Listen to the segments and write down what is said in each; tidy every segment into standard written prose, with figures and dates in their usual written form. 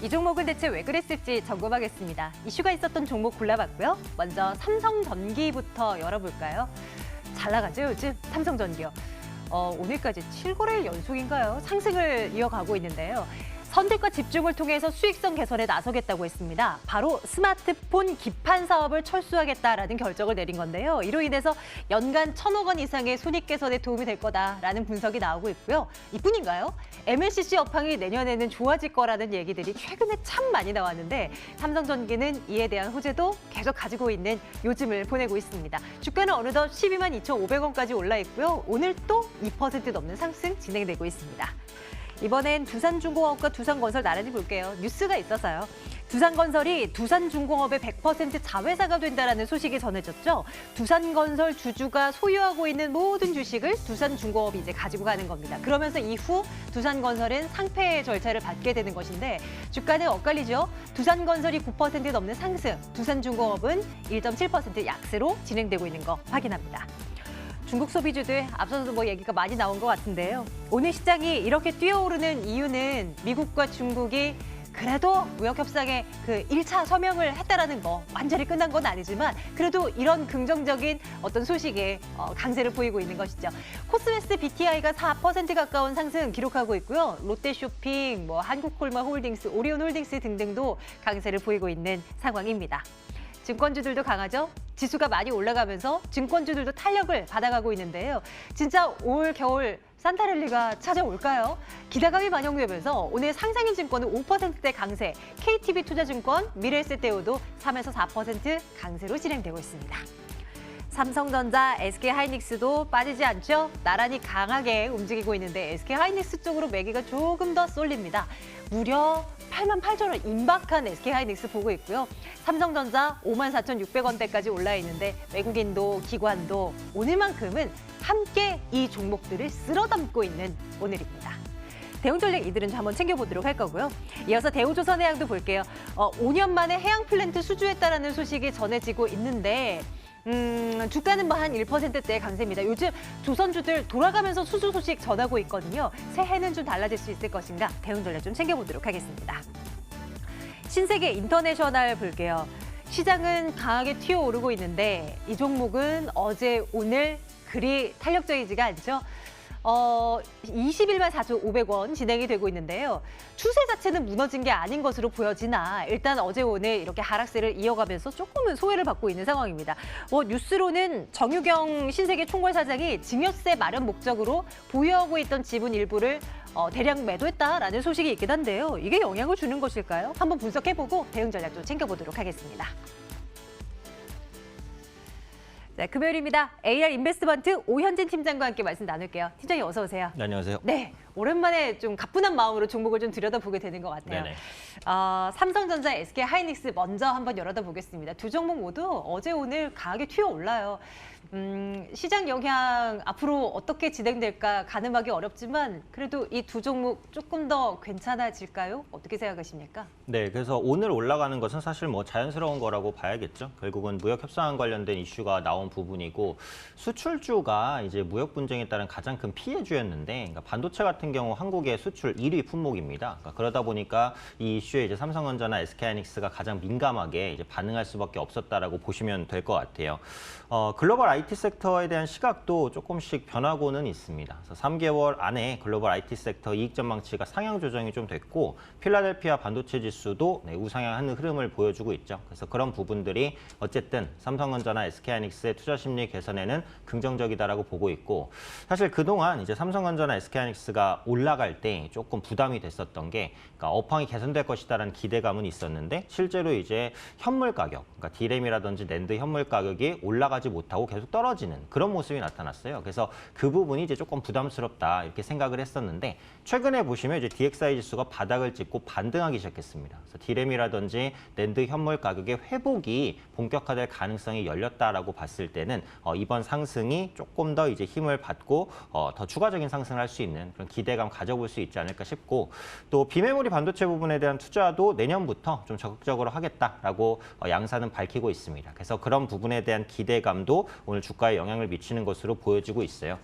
이 종목은 대체 왜 그랬을지 점검하겠습니다. 이슈가 있었던 종목 골라봤고요. 먼저 삼성전기부터 열어볼까요? 잘 나가죠, 요즘 삼성전기요. 오늘까지 7거래일 연속인가요? 상승을 이어가고 있는데요. 선택과 집중을 통해서 수익성 개선에 나서겠다고 했습니다. 바로 스마트폰 기판 사업을 철수하겠다라는 결정을 내린 건데요. 이로 인해서 연간 1,000억 원 이상의 손익 개선에 도움이 될 거다라는 분석이 나오고 있고요. 이뿐인가요? MLCC 업황이 내년에는 좋아질 거라는 얘기들이 최근에 참 많이 나왔는데 삼성전기는 이에 대한 호재도 계속 가지고 있는 요즘을 보내고 있습니다. 주가는 어느덧 12만 2,500원까지 올라 있고요. 오늘 또 2% 넘는 상승 진행되고 있습니다. 이번엔 두산중공업과 두산건설 나란히 볼게요. 뉴스가 있어서요. 두산건설이 두산중공업의 100% 자회사가 된다는 소식이 전해졌죠. 두산건설 주주가 소유하고 있는 모든 주식을 두산중공업이 이제 가지고 가는 겁니다. 그러면서 이후 두산건설은 상폐 절차를 받게 되는 것인데 주가는 엇갈리죠. 두산건설이 9% 넘는 상승, 두산중공업은 1.7% 약세로 진행되고 있는 거 확인합니다. 중국 소비주들 앞서서도 뭐 얘기가 많이 나온 것 같은데요. 오늘 시장이 이렇게 뛰어오르는 이유는 미국과 중국이 그래도 무역협상에 그 1차 서명을 했다라는 거 완전히 끝난 건 아니지만 그래도 이런 긍정적인 어떤 소식에 강세를 보이고 있는 것이죠. 코스메스 BTI가 4% 가까운 상승 기록하고 있고요. 롯데쇼핑, 한국콜마홀딩스, 오리온홀딩스 등등도 강세를 보이고 있는 상황입니다. 증권주들도 강하죠. 지수가 많이 올라가면서 증권주들도 탄력을 받아가고 있는데요. 진짜 올 겨울 산타랠리가 찾아올까요? 기대감이 반영되면서 오늘 상장인 증권은 5%대 강세, KTB투자증권, 미래에셋대우도 3에서 4% 강세로 진행되고 있습니다. 삼성전자, SK하이닉스도 빠지지 않죠? 나란히 강하게 움직이고 있는데 SK하이닉스 쪽으로 매기가 조금 더 쏠립니다. 무려 88,000원 임박한 SK하이닉스 보고 있고요. 삼성전자 54,600원대까지 올라 있는데 외국인도 기관도 오늘만큼은 함께 이 종목들을 쓸어담고 있는 오늘입니다. 대웅전략 이들은 한번 챙겨보도록 할 거고요. 이어서 대우조선해양도 볼게요. 5년 만에 해양 플랜트 수주했다라는 소식이 전해지고 있는데 주가는 한 1%대 강세입니다. 요즘 조선주들 돌아가면서 수주 소식 전하고 있거든요. 새해는 좀 달라질 수 있을 것인가? 대응전략 좀 챙겨보도록 하겠습니다. 신세계 인터내셔널 볼게요. 시장은 강하게 튀어오르고 있는데 이 종목은 어제 오늘 그리 탄력적이지가 않죠. 21만 4,500원 진행이 되고 있는데요. 추세 자체는 무너진 게 아닌 것으로 보여지나 일단 어제 오늘 이렇게 하락세를 이어가면서 조금은 소외를 받고 있는 상황입니다. 뉴스로는 정유경 신세계 총괄사장이 증여세 마련 목적으로 보유하고 있던 지분 일부를 대량 매도했다라는 소식이 있긴 한데요. 이게 영향을 주는 것일까요? 한번 분석해보고 대응 전략도 챙겨보도록 하겠습니다. 네, 금요일입니다. AR 인베스트먼트 오현진 팀장과 함께 말씀 나눌게요. 팀장님 어서 오세요. 네, 안녕하세요. 네, 오랜만에 좀 가뿐한 마음으로 종목을 좀 들여다보게 되는 것 같아요. 네네. 삼성전자, SK하이닉스 먼저 한번 열어다보겠습니다. 두 종목 모두 어제 오늘 강하게 튀어올라요. 시장 영향 앞으로 어떻게 진행될까 가늠하기 어렵지만 그래도 이 두 종목 조금 더 괜찮아질까요? 어떻게 생각하십니까? 네, 그래서 오늘 올라가는 것은 사실 자연스러운 거라고 봐야겠죠. 결국은 무역 협상 관련된 이슈가 나온 부분이고 수출주가 이제 무역 분쟁에 따른 가장 큰 피해주였는데 그러니까 반도체 같은 경우 한국의 수출 1위 품목입니다. 그러다 보니까 이 이슈에 이제 삼성전자나 SK하이닉스가 가장 민감하게 이제 반응할 수밖에 없었다라고 보시면 될 것 같아요. 글로벌 IT 섹터에 대한 시각도 조금씩 변하고는 있습니다. 그래서 3개월 안에 글로벌 IT 섹터 이익 전망치가 상향 조정이 좀 됐고 필라델피아 반도체 지수도 우상향하는 흐름을 보여주고 있죠. 그래서 그런 부분들이 어쨌든 삼성전자나 SK하이닉스의 투자 심리 개선에는 긍정적이다라고 보고 있고 사실 그동안 이제 삼성전자나 SK하이닉스가 올라갈 때 조금 부담이 됐었던 게 그러니까 업황이 개선될 것이다라는 기대감은 있었는데 실제로 이제 현물 가격, 그러니까 디램이라든지 낸드 현물 가격이 올라가지 못하고 계속 떨어지는 그런 모습이 나타났어요. 그래서 그 부분이 이제 조금 부담스럽다 이렇게 생각을 했었는데 최근에 보시면 이제 DXY 지수가 바닥을 찍고 반등하기 시작했습니다. 그래서 디램이라든지 낸드 현물 가격의 회복이 본격화될 가능성이 열렸다라고 봤을 때는 이번 상승이 조금 더 이제 힘을 받고 더 추가적인 상승을 할 수 있는 그런 기대감 가져볼 수 있지 않을까 싶고 또 비메모리 반도체 부분에 대한 투자도 내년부터 좀 적극적으로 하겠다라고 양사는 밝히고 있습니다. 그래서 그런 부분에 대한 기대감도 오늘 주가에 영향을 미치는 것으로 보여지고 있어요.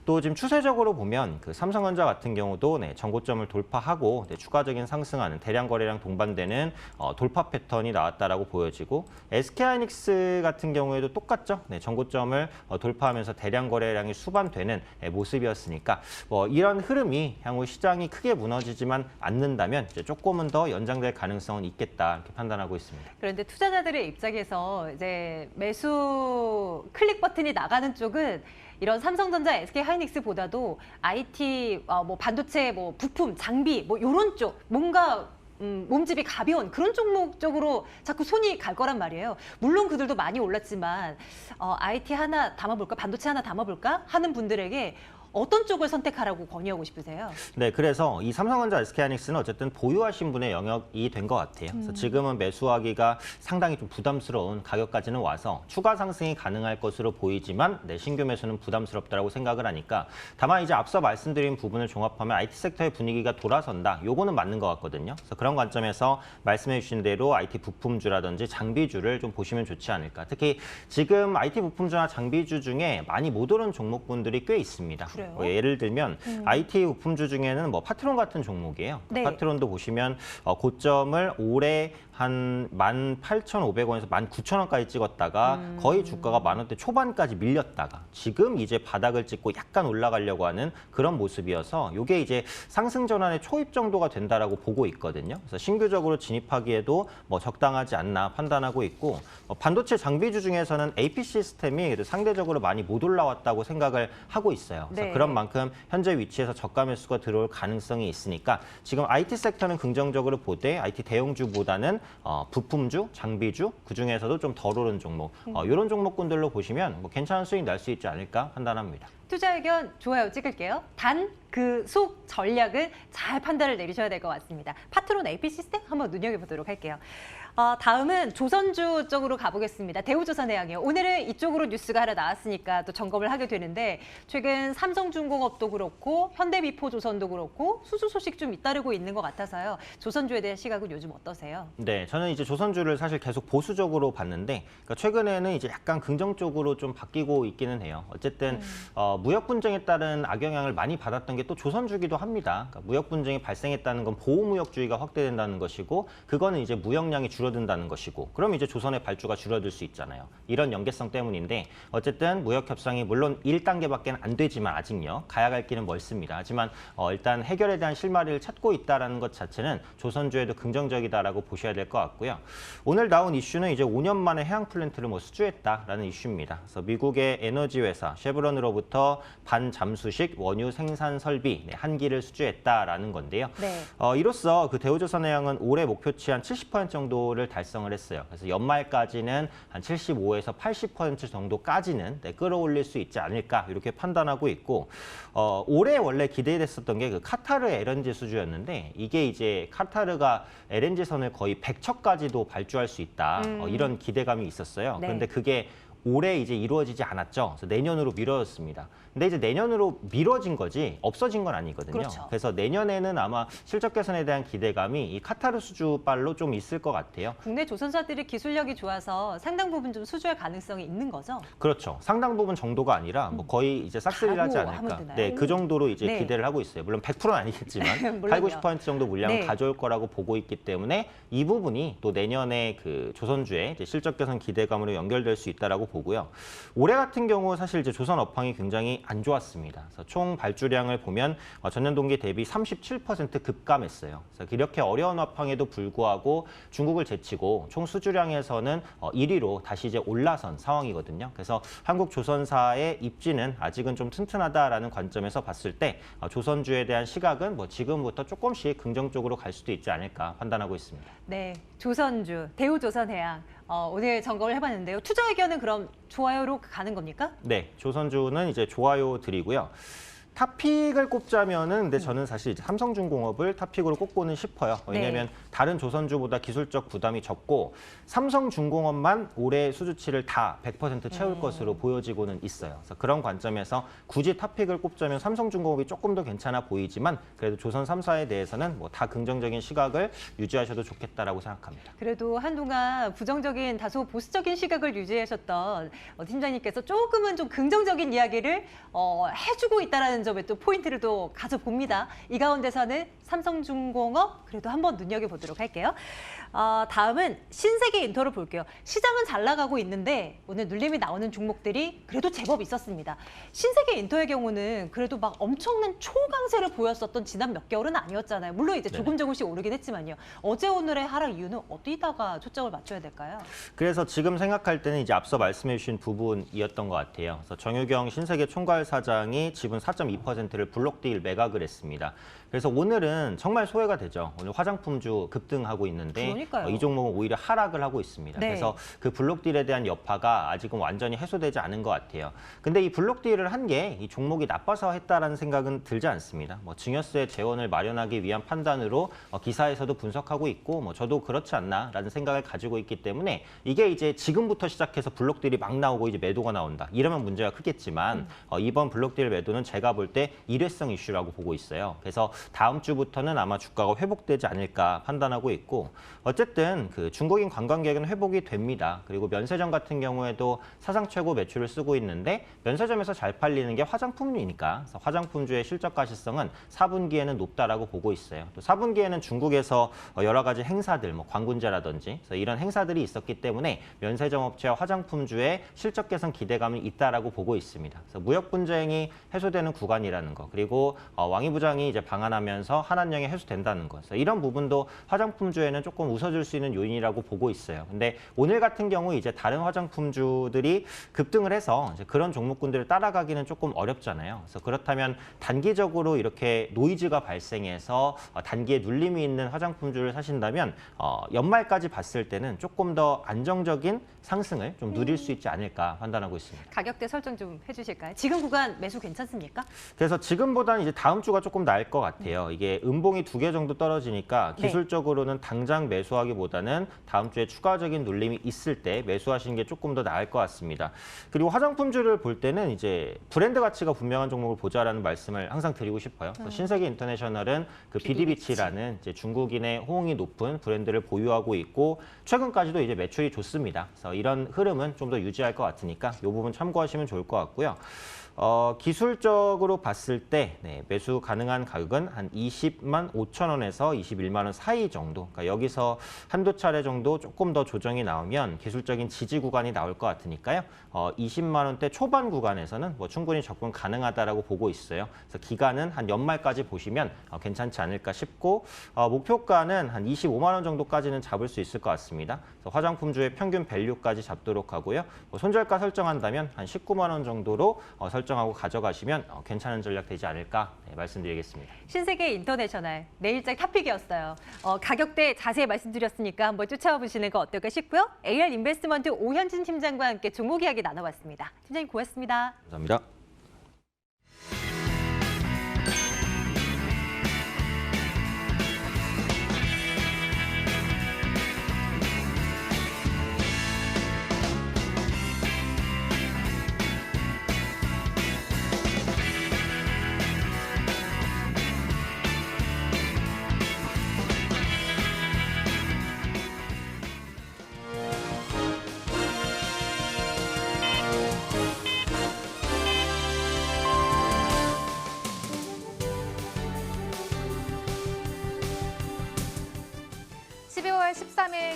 또 지금 추세적으로 보면 그 삼성전자 같은 경우도 전고점을 돌파하고 추가적인 상승하는 대량 거래량 동반되는 돌파 패턴이 나왔다라고 보여지고 SK하이닉스 같은 경우에도 똑같죠. 네, 전고점을 돌파하면서 대량 거래량이 수반되는 모습이었으니까 이런 흐름이 향후 시장이 크게 무너지지만 않는다면 이제 조금은 더 연장될 가능성은 있겠다 이렇게 판단하고 있습니다. 그런데 투자자들의 입장에서 이제 매수 클릭 버튼이 나가는 쪽은 이런 삼성전자, SK하이닉스보다도 IT, 뭐 반도체, 뭐 부품, 장비, 뭐 이런 쪽 뭔가 몸집이 가벼운 그런 종목 쪽으로 자꾸 손이 갈 거란 말이에요. 물론 그들도 많이 올랐지만 IT 하나 담아볼까, 반도체 하나 담아볼까 하는 분들에게 어떤 쪽을 선택하라고 권유하고 싶으세요? 네, 그래서 이 삼성전자, SK하이닉스는 어쨌든 보유하신 분의 영역이 된 것 같아요. 그래서 지금은 매수하기가 상당히 좀 부담스러운 가격까지는 와서 추가 상승이 가능할 것으로 보이지만 신규 매수는 부담스럽다고 생각을 하니까 다만 이제 앞서 말씀드린 부분을 종합하면 IT 섹터의 분위기가 돌아선다. 요거는 맞는 것 같거든요. 그래서 그런 관점에서 말씀해 주신 대로 IT 부품주라든지 장비주를 좀 보시면 좋지 않을까. 특히 지금 IT 부품주나 장비주 중에 많이 못 오른 종목군들이 꽤 있습니다. 예를 들면 IT 부품주 중에는 뭐 파트론 같은 종목이에요. 네. 파트론도 보시면 고점을 올해 한 18,500원에서 19,000원까지 찍었다가 거의 주가가 10,000원대 초반까지 밀렸다가 지금 이제 바닥을 찍고 약간 올라가려고 하는 그런 모습이어서 이게 이제 상승 전환의 초입 정도가 된다라고 보고 있거든요. 그래서 신규적으로 진입하기에도 뭐 적당하지 않나 판단하고 있고 반도체 장비주 중에서는 AP 시스템이 상대적으로 많이 못 올라왔다고 생각을 하고 있어요. 그래서 네. 그런 만큼 현재 위치에서 저가 매수가 들어올 가능성이 있으니까 지금 IT 섹터는 긍정적으로 보되 IT 대형주보다는 부품주, 장비주 그중에서도 좀 덜 오른 종목 이런 종목군들로 보시면 뭐 괜찮은 수익 날 수 있지 않을까 판단합니다. 투자 의견 좋아요 찍을게요. 단 그 속 전략을 잘 판단을 내리셔야 될 것 같습니다. 파트론 AP 시스템 한번 눈여겨보도록 할게요. 다음은 조선주 쪽으로 가보겠습니다. 대우조선해양이요. 오늘은 이쪽으로 뉴스가 하나 나왔으니까 또 점검을 하게 되는데 최근 삼성중공업도 그렇고 현대미포조선도 그렇고 수주 소식 좀 잇따르고 있는 것 같아서요. 조선주에 대한 시각은 요즘 어떠세요? 네, 저는 이제 조선주를 사실 계속 보수적으로 봤는데 그러니까 최근에는 이제 약간 긍정적으로 좀 바뀌고 있기는 해요. 어쨌든 무역 분쟁에 따른 악영향을 많이 받았던 게 또 조선주기도 합니다. 그러니까 무역 분쟁이 발생했다는 건 보호무역주의가 확대된다는 것이고 그거는 이제 무역량이 줄어든다는 것이고 그럼 이제 조선의 발주가 줄어들 수 있잖아요. 이런 연계성 때문인데 어쨌든 무역 협상이 물론 1단계밖에 안 되지만 아직요. 가야 갈 길은 멀습니다. 하지만 일단 해결에 대한 실마리를 찾고 있다는 것 자체는 조선주에도 긍정적이다라고 보셔야 될 것 같고요. 오늘 나온 이슈는 이제 5년 만에 해양 플랜트를 수주했다라는 이슈입니다. 그래서 미국의 에너지 회사 쉐브론으로부터 반잠수식 원유 생산 설비 한 기를 수주했다라는 건데요. 네. 이로써 그 대우조선해양은 올해 목표치 한 70% 정도를 달성을 했어요. 그래서 연말까지는 한 75에서 80% 정도까지는 끌어올릴 수 있지 않을까 이렇게 판단하고 있고 올해 원래 기대됐었던 게 그 카타르 LNG 수주였는데 이게 이제 카타르가 LNG 선을 거의 100척까지도 발주할 수 있다 이런 기대감이 있었어요. 네. 그런데 그게 올해 이제 이루어지지 않았죠. 그래서 내년으로 미뤄졌습니다. 근데 이제 내년으로 미뤄진 거지 없어진 건 아니거든요. 그렇죠. 그래서 내년에는 아마 실적 개선에 대한 기대감이 이 카타르 수주발로 좀 있을 것 같아요. 국내 조선사들이 기술력이 좋아서 상당 부분 좀 수주할 가능성이 있는 거죠? 그렇죠. 상당 부분 정도가 아니라 뭐 거의 이제 싹쓸이를 하지 다라고 하면 않을까. 되나요? 네, 그 정도로 이제 네. 기대를 하고 있어요. 물론 100%는 아니겠지만 물론요. 8, 90% 정도 물량을 네. 가져올 거라고 보고 있기 때문에 이 부분이 또 내년에 그 조선주의 이제 실적 개선 기대감으로 연결될 수 있다라고 보고요. 올해 같은 경우 사실 이제 조선 업황이 굉장히 안 좋았습니다. 그래서 총 발주량을 보면 전년 동기 대비 37% 급감했어요. 그래서 이렇게 어려운 업황에도 불구하고 중국을 제치고 총 수주량에서는 1위로 다시 이제 올라선 상황이거든요. 그래서 한국 조선사의 입지는 아직은 좀 튼튼하다라는 관점에서 봤을 때 조선주에 대한 시각은 뭐 지금부터 조금씩 긍정적으로 갈 수도 있지 않을까 판단하고 있습니다. 네, 조선주, 대우조선해양. 오늘 점검을 해봤는데요. 투자 의견은 그럼 좋아요로 가는 겁니까? 네, 조선주는 이제 좋아요 드리고요. 탑픽을 꼽자면은 근데 저는 사실 이제 삼성중공업을 탑픽으로 꼽고는 싶어요. 왜냐하면 다른 조선주보다 기술적 부담이 적고 삼성중공업만 올해 수주치를 다 100% 채울 것으로 보여지고는 있어요. 그래서 그런 관점에서 굳이 탑픽을 꼽자면 삼성중공업이 조금 더 괜찮아 보이지만 그래도 조선 3사에 대해서는 뭐 다 긍정적인 시각을 유지하셔도 좋겠다라고 생각합니다. 그래도 한동안 부정적인 다소 보수적인 시각을 유지하셨던 팀장님께서 조금은 좀 긍정적인 이야기를 해주고 있다는 점에 또 포인트를 또 가져봅니다. 이 가운데서는 삼성중공업 그래도 한번 눈여겨보도록 할게요. 다음은 신세계 인터를 볼게요. 시장은 잘 나가고 있는데 오늘 눌림이 나오는 종목들이 그래도 제법 있었습니다. 신세계 인터의 경우는 그래도 막 엄청난 초강세를 보였었던 지난 몇 개월은 아니었잖아요. 물론 이제 조금씩 오르긴 했지만요. 어제 오늘의 하락 이유는 어디다가 초점을 맞춰야 될까요? 그래서 지금 생각할 때는 이제 앞서 말씀해 주신 부분이었던 것 같아요. 그래서 정유경 신세계 총괄 사장이 지분 4.2%를 블록딜 매각을 했습니다. 그래서 오늘은 정말 소외가 되죠. 오늘 화장품주 급등하고 있는데 그러니까요. 이 종목은 오히려 하락을 하고 있습니다. 네. 그래서 그 블록딜에 대한 여파가 아직은 완전히 해소되지 않은 것 같아요. 근데 이 블록딜을 한 게 이 종목이 나빠서 했다라는 생각은 들지 않습니다. 뭐 증여세 재원을 마련하기 위한 판단으로 기사에서도 분석하고 있고 뭐 저도 그렇지 않나라는 생각을 가지고 있기 때문에 이게 이제 지금부터 시작해서 블록딜이 막 나오고 이제 매도가 나온다. 이러면 문제가 크겠지만 이번 블록딜 매도는 제가 볼 때 일회성 이슈라고 보고 있어요. 그래서 다음 주부터는 아마 주가가 회복되지 않을까 판단하고 있고 어쨌든 그 중국인 관광객은 회복이 됩니다. 그리고 면세점 같은 경우에도 사상 최고 매출을 쓰고 있는데 면세점에서 잘 팔리는 게 화장품이니까 그래서 화장품주의 실적 가시성은 4분기에는 높다라고 보고 있어요. 또 4분기에는 중국에서 여러 가지 행사들, 뭐 광군제라든지 그래서 이런 행사들이 있었기 때문에 면세점 업체와 화장품주의 실적 개선 기대감이 있다라고 보고 있습니다. 그래서 무역 분쟁이 해소되는 구간이라는 거 그리고 왕이 부장이 이제 방한하면서 한한령이 해소된다는 거. 그래서 이런 부분도 화장품주에는 조금 웃어줄 수 있는 요인이라고 보고 있어요. 근데 오늘 같은 경우 이제 다른 화장품주들이 급등을 해서 이제 그런 종목군들을 따라가기는 조금 어렵잖아요. 그래서 그렇다면 단기적으로 이렇게 노이즈가 발생해서 단기에 눌림이 있는 화장품주를 사신다면 연말까지 봤을 때는 조금 더 안정적인 상승을 좀 누릴 수 있지 않을까 판단하고 있습니다. 가격대 설정 좀 해주실까요? 지금 구간 매수 괜찮습니까? 그래서 지금보다는 이제 다음 주가 조금 나을 것 같아요. 이게 음봉이 2개 정도 떨어지니까 네. 기술적으로는 당장 매수하기보다는 다음 주에 추가적인 눌림이 있을 때 매수하시는 게 조금 더 나을 것 같습니다. 그리고 화장품주를 볼 때는 이제 브랜드 가치가 분명한 종목을 보자라는 말씀을 항상 드리고 싶어요. 그래서 신세계 인터내셔널은 그 비디비치라는 이제 중국인의 호응이 높은 브랜드를 보유하고 있고 최근까지도 이제 매출이 좋습니다. 그래서 이런 흐름은 좀 더 유지할 것 같으니까 이 부분 참고하시면 좋을 것 같고요. 기술적으로 봤을 때 매수 가능한 가격은 한 20만 5천 원에서 21만 원 사이 정도. 그러니까 여기서 한두 차례 정도 조금 더 조정이 나오면 기술적인 지지 구간이 나올 것 같으니까요. 20만 원대 초반 구간에서는 뭐 충분히 접근 가능하다라고 보고 있어요. 그래서 기간은 한 연말까지 보시면 괜찮지 않을까 싶고 목표가는 한 25만 원 정도까지는 잡을 수 있을 것 같습니다. 그래서 화장품주의 평균 밸류까지 잡도록 하고요. 손절가 설정한다면 한 19만 원 정도로 설정하고 가져가시면 괜찮은 전략 되지 않을까 말씀드리겠습니다. 신세계 인터내셔널 내일장 탑픽이었어요. 가격대 자세히 말씀드렸으니까 한번 쫓아와 보시는 거 어떨까 싶고요. AR 인베스트먼트 오현진 팀장과 함께 종목 이야기 나눠봤습니다. 팀장님 고맙습니다. 감사합니다.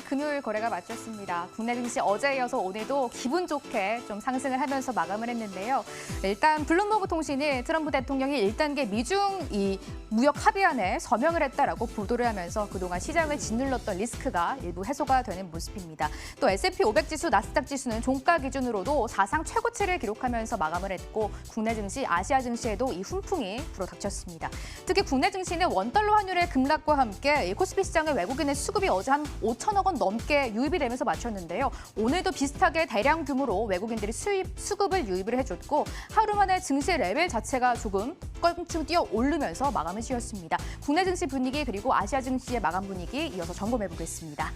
금요일 거래가 마쳤습니다. 국내 증시 어제에 이어서 오늘도 기분 좋게 좀 상승을 하면서 마감을 했는데요. 일단 블룸버그 통신이 트럼프 대통령이 1단계 미중 이 무역 합의안에 서명을 했다라고 보도를 하면서 그동안 시장을 짓눌렀던 리스크가 일부 해소가 되는 모습입니다. 또 S&P 500 지수, 나스닥 지수는 종가 기준으로도 사상 최고치를 기록하면서 마감을 했고 국내 증시, 아시아 증시에도 이 훈풍이 불어닥쳤습니다. 특히 국내 증시는 원달러 환율의 급락과 함께 코스피 시장의 외국인의 수급이 어제 한 5천억 원 넘게 유입이 되면서 마쳤는데요. 오늘도 비슷하게 대량 규모로 외국인들이 수급을 유입을 해줬고 하루 만에 증시 레벨 자체가 조금 껑충 뛰어 오르면서 마감을 지었습니다. 국내 증시 분위기 그리고 아시아 증시의 마감 분위기 이어서 점검해 보겠습니다.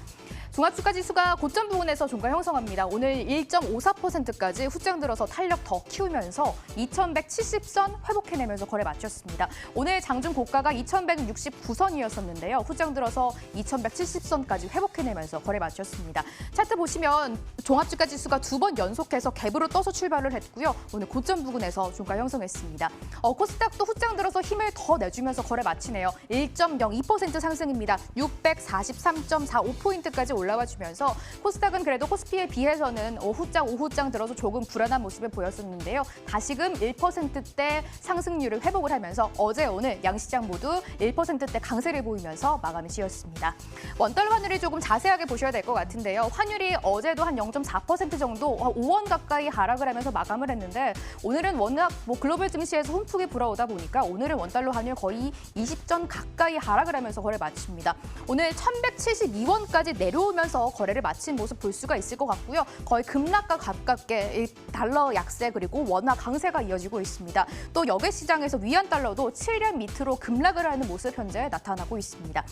종합주가지수가 고점 부근에서 종가 형성합니다. 오늘 1.54%까지 후장 들어서 탄력 더 키우면서 2170선 회복해내면서 거래 마쳤습니다. 오늘 장중 고가가 2169선이었었는데요. 후장 들어서 2170선까지 회복해내면서 거래 마쳤습니다. 차트 보시면 종합주가지수가 2번 연속해서 갭으로 떠서 출발을 했고요. 오늘 고점 부근에서 종가 형성했습니다. 코스닥도 후장 들어서 힘을 더 내주면서 거래 마치네요. 1.02% 상승입니다. 643.45포인트까지 올라와 주면서 코스닥은 그래도 코스피에 비해서는 오후장 들어서 조금 불안한 모습을 보였었는데요. 다시금 1%대 상승률을 회복을 하면서 어제 오늘 양시장 모두 1%대 강세를 보이면서 마감이 지었습니다. 원달러 환율이 조금 자세하게 보셔야 될 것 같은데요. 환율이 어제도 한 0.4% 정도 5원 가까이 하락을 하면서 마감을 했는데 오늘은 워낙 글로벌 증시에서 훈풍이 불어오다 보니까 오늘은 원달러 환율 거의 20전 가까이 하락을 하면서 거래 마칩니다. 오늘 1172원까지 내려오면서 거래를 마친 모습 볼 수가 있을 것 같고요. 거의 급락과 가깝게 달러 약세 그리고 원화 강세가 이어지고 있습니다. 또 여객 시장에서 위안 달러도 7년 밑으로 급락을 하는 모습 현재 나타나고 있습니다.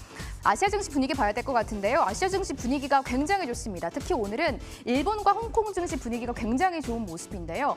아시아 증시 분위기 봐야 될 것 같은데요. 아시아 증시 분위기가 굉장히 좋습니다. 특히 오늘은 일본과 홍콩 증시 분위기가 굉장히 좋은 모습인데요.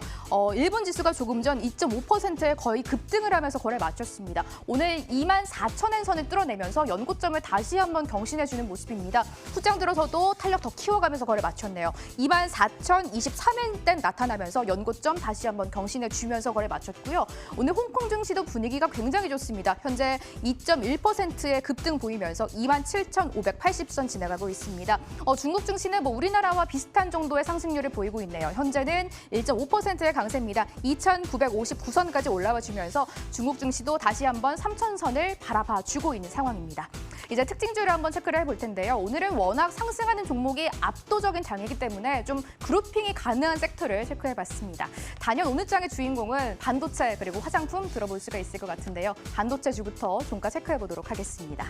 일본 지수가 조금 전 2.5%에 거의 급등을 하면서 거래 마쳤습니다. 오늘 24,000엔 선을 뚫어내면서 연고점을 다시 한번 경신해주는 모습입니다. 후장 들어서도 탄력 더 키워가면서 거래 마쳤네요. 24,023엔대 나타나면서 연고점 다시 한번 경신해주면서 거래 마쳤고요. 오늘 홍콩 증시도 분위기가 굉장히 좋습니다. 현재 2.1%의 급등 보이면서 27,580선 지나가고 있습니다. 중국 증시는 우리나라와 비슷한 정도의 상승률을 보이고 있네요. 현재는 1.5%의 강세입니다. 2,959선까지 올라와 주면서 중국 증시도 다시 한번 3,000선을 바라봐주고 있는 상황입니다. 이제 특징주를 한번 체크를 해볼 텐데요. 오늘은 워낙 상승하는 종목이 압도적인 장이기 때문에 좀 그룹핑이 가능한 섹터를 체크해봤습니다. 단연 오늘 장의 주인공은 반도체 그리고 화장품 들어볼 수가 있을 것 같은데요. 반도체주부터 종가 체크해보도록 하겠습니다.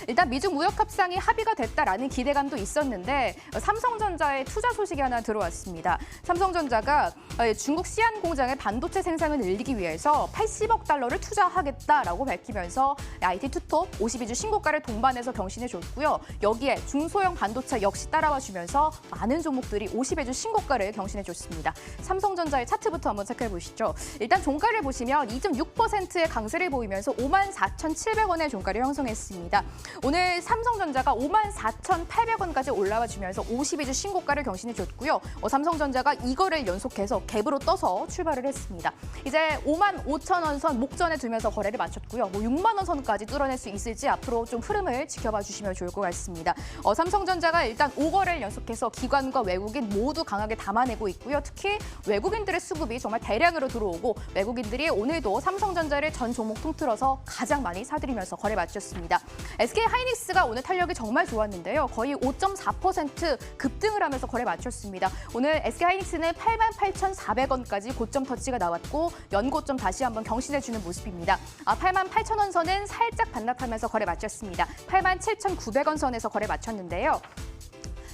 일단 미중 무역 협상이 합의가 됐다라는 기대감도 있었는데 삼성전자의 투자 소식이 하나 들어왔습니다. 삼성전자가 중국 시안 공장의 반도체 생산을 늘리기 위해서 80억 달러를 투자하겠다라고 밝히면서 IT 투톱 52주 신고가를 동반해서 경신해줬고요. 여기에 중소형 반도체 역시 따라와 주면서 많은 종목들이 50주 신고가를 경신해줬습니다. 삼성전자의 차트부터 한번 체크해 보시죠. 일단 종가를 보시면 2.6%의 강세를 보이면서 54,700원의 종가를 형성했습니다. 오늘 삼성전자가 54,800원까지 올라와 주면서 52주 신고가를 경신해줬고요. 삼성전자가 이거를 연속해서 갭으로 떠서 출발을 했습니다. 이제 55,000원 선 목전에 두면서 거래를 마쳤고요. 6만 원 선까지 뚫어낼 수 있을지 앞으로 좀 흐름을 지켜봐 주시면 좋을 것 같습니다. 삼성전자가 일단 5거래를 연속해서 기관과 외국인 모두 강하게 담아내고 있고요. 특히 외국인들의 수급이 정말 대량으로 들어오고 외국인들이 오늘도 삼성전자를 전 종목 통틀어서 가장 많이 사들이면서 거래 마쳤습니다. SK 하이닉스가 오늘 탄력이 정말 좋았는데요. 거의 5.4% 급등을 하면서 거래 마쳤습니다. 오늘 SK 하이닉스는 88,400원까지 고점 터치가 나왔고 연고점 다시 한번 경신해주는 모습입니다. 88,000원 선은 살짝 반납하면서 거래 마쳤습니다. 87,900원 선에서 거래 마쳤는데요.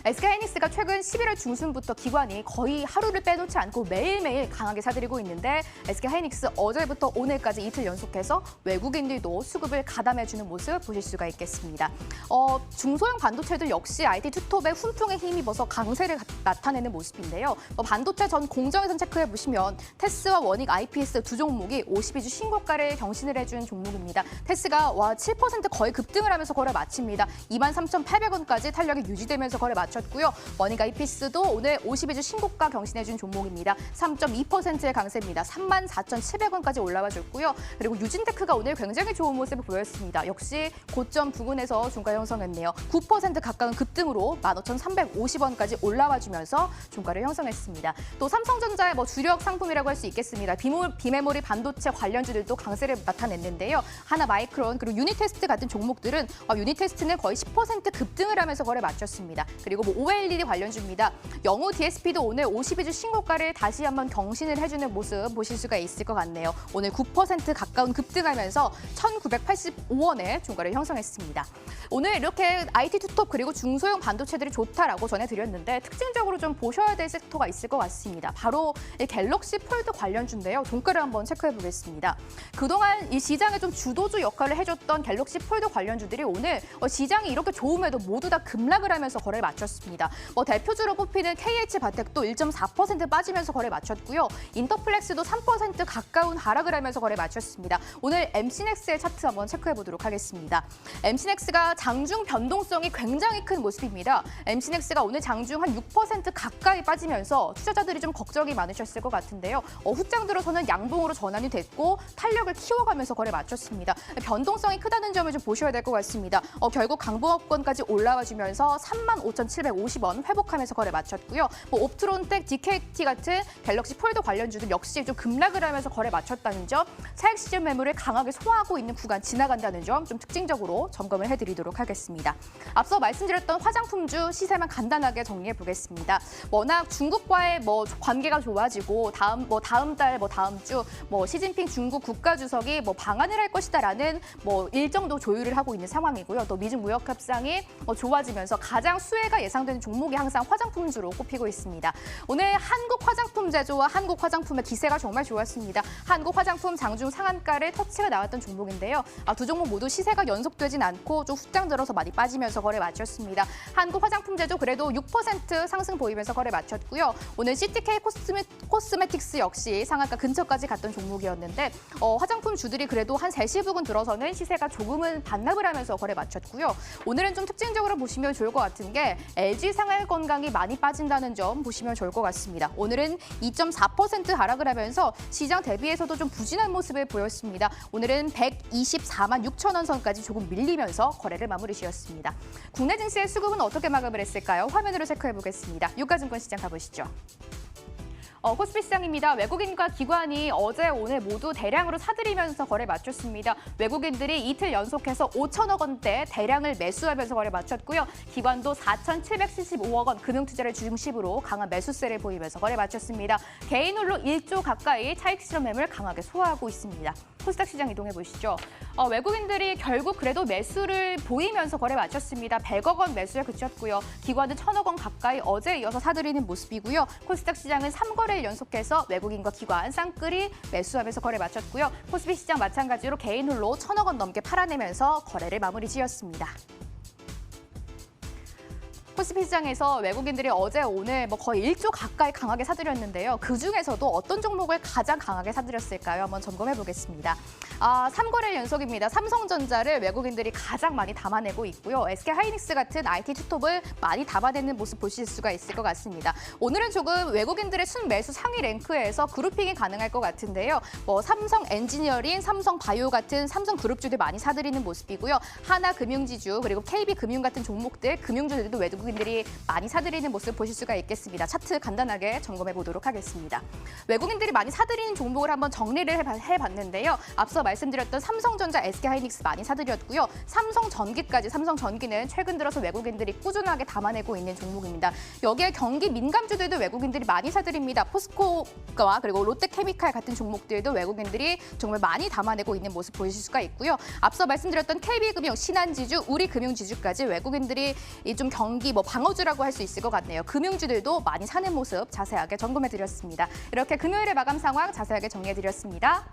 SK하이닉스가 최근 11월 중순부터 기관이 거의 하루를 빼놓지 않고 매일매일 강하게 사들이고 있는데 SK하이닉스 어제부터 오늘까지 이틀 연속해서 외국인들도 수급을 가담해주는 모습 보실 수가 있겠습니다. 중소형 반도체들 역시 IT 투톱의 훈풍에 힘입어서 강세를 나타내는 모습인데요. 반도체 전 공정에선 체크해보시면 테스와 원익 IPS 두 종목이 52주 신고가를 경신을 해준 종목입니다. 테스가 7% 거의 급등을 하면서 거래 마칩니다. 23,800원까지 탄력이 유지되면서 거래 마쳤고요. 원익 IPS도 오늘 52주 신고가 경신해준 종목입니다. 3.2%의 강세입니다. 34,700원까지 올라와 줬고요. 그리고 유진테크가 오늘 굉장히 좋은 모습을 보였습니다. 역시 고점 부근에서 종가 형성했네요. 9% 가까운 급등으로 15,350원까지 올라와 주면서 종가를 형성했습니다. 또 삼성전자의 주력 상품이라고 할 수 있겠습니다. 비메모리 반도체 관련주들도 강세를 나타냈는데요. 하나마이크론 그리고 유니테스트 같은 종목들은 유니테스트는 거의 10% 급등을 하면서 거래 마쳤습니다. 그리고 OLED 관련주입니다. 영우 DSP도 오늘 52주 신고가를 다시 한번 경신을 해주는 모습 보실 수가 있을 것 같네요. 오늘 9% 가까운 급등하면서 1,985원의 종가를 형성했습니다. 오늘 이렇게 IT 투톱 그리고 중소형 반도체들이 좋다라고 전해드렸는데 특징적으로 좀 보셔야 될 섹터가 있을 것 같습니다. 바로 이 갤럭시 폴드 관련주인데요. 종가를 한번 체크해 보겠습니다. 그동안 이 시장에 좀 주도주 역할을 해줬던 갤럭시 폴드 관련주들이 오늘 시장이 이렇게 좋음에도 모두 다 급락을 하면서 거래를 마쳤습니다. 맞췄습니다. 대표주로 뽑히는 KH바텍도 1.4% 빠지면서 거래 마쳤고요. 인터플렉스도 3% 가까운 하락을 하면서 거래 마쳤습니다. 오늘 MC넥스의 차트 한번 체크해 보도록 하겠습니다. MC넥스가 장중 변동성이 굉장히 큰 모습입니다. MC넥스가 오늘 장중 한 6% 가까이 빠지면서 투자자들이 좀 걱정이 많으셨을 것 같은데요. 후장 들어서는 양봉으로 전환이 됐고 탄력을 키워가면서 거래 마쳤습니다. 변동성이 크다는 점을 좀 보셔야 될 것 같습니다. 결국 강보합권까지 올라와주면서 35,750원 회복하면서 거래 마쳤고요. 옵트론텍, DKT 같은 갤럭시 폴더 관련주들 역시 좀 급락을 하면서 거래 마쳤다는 점, 차익 시즌 매물을 강하게 소화하고 있는 구간 지나간다는 점 좀 특징적으로 점검을 해드리도록 하겠습니다. 앞서 말씀드렸던 화장품주 시세만 간단하게 정리해 보겠습니다. 워낙 중국과의 관계가 좋아지고 다음 달, 다음 주 시진핑 중국 국가주석이 방한을 할 것이다라는 일정도 조율을 하고 있는 상황이고요. 또 미중 무역 협상이 좋아지면서 가장 수혜가 예상되는 종목이 항상 화장품주로 꼽히고 있습니다. 오늘 한국 화장품 제조와 한국 화장품의 기세가 정말 좋았습니다. 한국 화장품 장중 상한가를 터치가 나왔던 종목인데요. 두 종목 모두 시세가 연속되진 않고 좀 후장 들어서 많이 빠지면서 거래 마쳤습니다. 한국 화장품 제조 그래도 6% 상승 보이면서 거래 마쳤고요. 오늘 CTK 코스메틱스 역시 상한가 근처까지 갔던 종목이었는데 화장품 주들이 그래도 한 3시 부근 들어서는 시세가 조금은 반납을 하면서 거래 마쳤고요. 오늘은 좀 특징적으로 보시면 좋을 것 같은 게 LG 생활건강이 많이 빠진다는 점 보시면 좋을 것 같습니다. 오늘은 2.4% 하락을 하면서 시장 대비해서도 좀 부진한 모습을 보였습니다. 오늘은 124만 6천 원 선까지 조금 밀리면서 거래를 마무리 지었습니다. 국내 증시의 수급은 어떻게 마감을 했을까요? 화면으로 체크해 보겠습니다. 유가증권 시장 가보시죠. 코스피 시장입니다. 외국인과 기관이 어제 오늘 모두 대량으로 사들이면서 거래 마쳤습니다. 외국인들이 이틀 연속해서 5천억 원대 대량을 매수하면서 거래 마쳤고요. 기관도 4,775억 원 금융투자를 중심으로 강한 매수세를 보이면서 거래 마쳤습니다. 개인 홀로 1조 가까이 차익 실현 매물 강하게 소화하고 있습니다. 코스닥 시장 이동해 보시죠. 외국인들이 결국 그래도 매수를 보이면서 거래 마쳤습니다. 100억 원 매수에 그쳤고요. 기관은 1,000억 원 가까이 어제에 이어서 사들이는 모습이고요. 코스닥 시장은 3거래일 연속해서 외국인과 기관 쌍끌이 매수하면서 거래 마쳤고요. 코스피 시장 마찬가지로 개인 홀로 1,000억 원 넘게 팔아내면서 거래를 마무리 지었습니다. 코스피 시장에서 외국인들이 어제 오늘 거의 1조 가까이 강하게 사들였는데요. 그중에서도 어떤 종목을 가장 강하게 사들였을까요? 한번 점검해 보겠습니다. 3거래일 연속입니다. 삼성전자를 외국인들이 가장 많이 담아내고 있고요. SK하이닉스 같은 IT 투톱을 많이 담아내는 모습 보실 수가 있을 것 같습니다. 오늘은 조금 외국인들의 순매수 상위 랭크에서 그룹핑이 가능할 것 같은데요. 삼성 엔지니어링, 삼성 바이오 같은 삼성 그룹주들 많이 사들이는 모습이고요. 하나금융지주 그리고 KB금융 같은 종목들, 금융주들도 외국인들이 많이 사들이는 모습 보실 수가 있겠습니다. 차트 간단하게 점검해 보도록 하겠습니다. 외국인들이 많이 사들이는 종목을 한번 정리를 해봤는데요. 앞서 말씀드렸던 삼성전자, SK하이닉스 많이 사들였고요. 삼성전기까지, 삼성전기는 최근 들어서 외국인들이 꾸준하게 담아내고 있는 종목입니다. 여기에 경기 민감주들도 외국인들이 많이 사들입니다. 포스코와 그리고 롯데케미칼 같은 종목들도 외국인들이 정말 많이 담아내고 있는 모습 보실 수가 있고요. 앞서 말씀드렸던 KB금융, 신한지주, 우리금융지주까지 외국인들이 좀 경기 방어주라고 할 수 있을 것 같네요. 금융주들도 많이 사는 모습 자세하게 점검해드렸습니다. 이렇게 금요일의 마감 상황 자세하게 정리해드렸습니다.